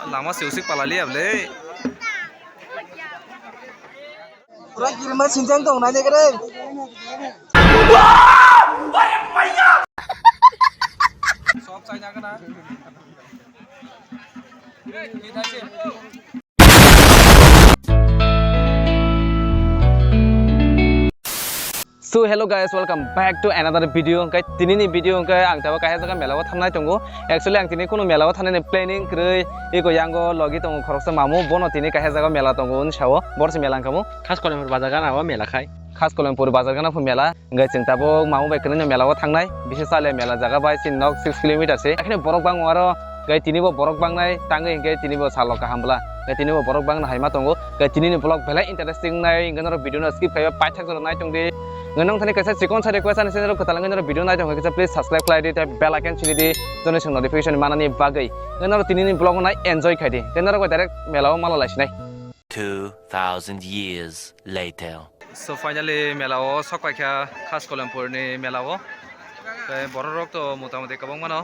Lama siusik palali ablay. Pura kirma sinjang dong na dekre. Sob sai jaga na. Kita sih. So hello guys, welcome back to another video. Kai tinini video kai ang tawa kai jaga melawa thamnai tongo. Actually ang tini kono melawa thanani planning krei eko yango logi tongo khoroksa mamu bono tini kai jaga mela tongo unshawo borsi melang kamu khas kolempur bazar gana wa mela khai khas kolempur bazar gana fu mela ngai chingtabo mamu bai krene melawa thangnai bisesale mela jaga bai sin nok 6 km se ekhne borok bang waro gai tini bo borok bangnai tangai ngai tini bo saloka hambla gai tini bo borok bang na haima tongo gai tini ni vlog bela interesting nai nganaro video na skip kai pai thak nai tongde nganong thani kaisa sikon sare kwasa ni channel ko talangan video nai tong kaisa please subscribe khai di bell icon chili di donation notification manani bagai nganaro tini ni vlog nai enjoy khai di nganaro ko direct melawa mala lasinai 2000 years later. So finally melawo sokpa kya khas kolempur ni melawo kai borok to motamoti kabang mano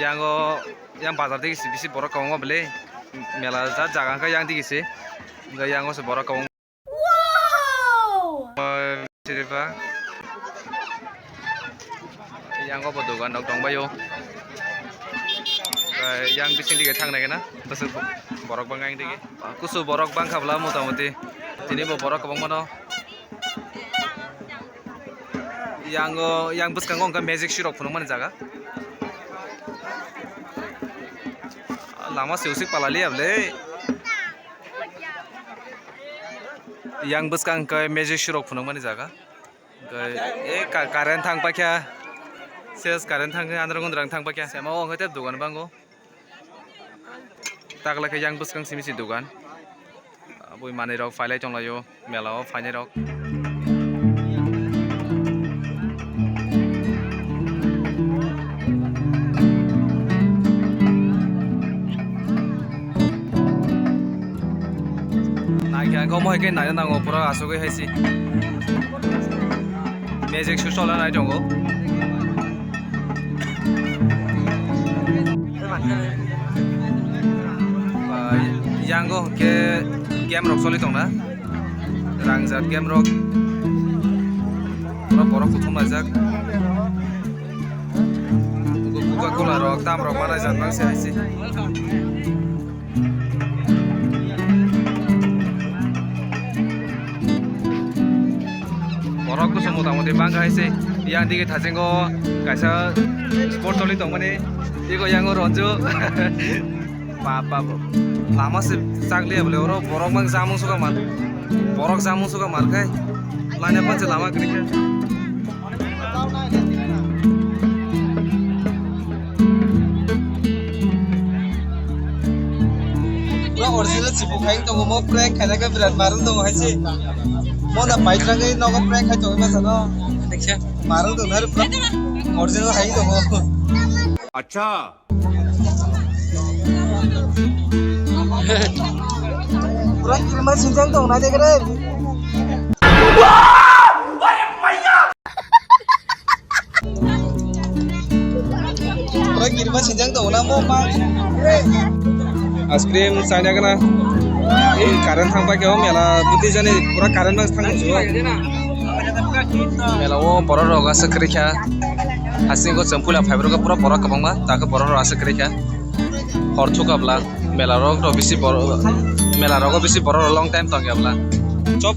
yang bazar degi bisi borok kabang bele mela jaga ka yang degi se yang se borok kabang Siripa yang ko dogan dok dong bayo yang bisin dige thang nai na tas borok bang ang dige kusu borok bang khabla motamoti tini bo borok kabang mano yang buskang ngong ka magic shirok phunu man jaga lama siusik palali ablay yang buskang ka magic shirok phunu man jaga current thang pa kya ses current thang andar gondrang thang pa kya sema ong hete dugan bango takla ke yang buskang simisi dugan boi mane rok failai chonglayo melao fainai rok kau mau ikan nanya nanggo pura asuke haisi magic susah lah nai jongo yang go ke game rock soli tong na rangjat game rock pura borok kutum najak buka cola rock tam rock mana jat nang se haisi borok ko motamoti bang haise yang dige thajenggo kaisa sport toli tongmani ego yango ronjo papa lama se sagli bole oro borok mang jamung suka mar kai lanya panche lama kini original sipu khaing tongo mo prank khana ka birat marung tongo haise Mona bike rangai nogo prank khai tongo masano marung tongo har original hai tongo अच्छा pura kirma sinjang dong na dekre pura kirma sinjang dong na mo ma ice cream sanya kana current thang pa kyo mela buti jani pura current bang thang jo mela o borok rok asa krikha hasing ko champula fiber ko pura borok kabang ma ta ko borok rok asa krikha hor thukabla mela rok ro bisi borok mela rok bisi borok long time tong yabla chop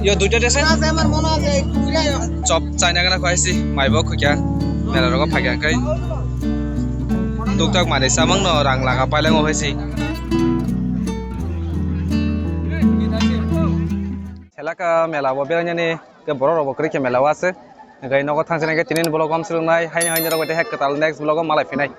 yo duita dese chop sanya kana khaisi maibo khukya mela rok phagya kai tuktak mane samang no rang laga paileng o haisi Selaka mela bo beranyani ke borok bo krike mela wase gai nogo thangchana ke tinin blog am silungnai haini haini rok hek katal next blog am malai finai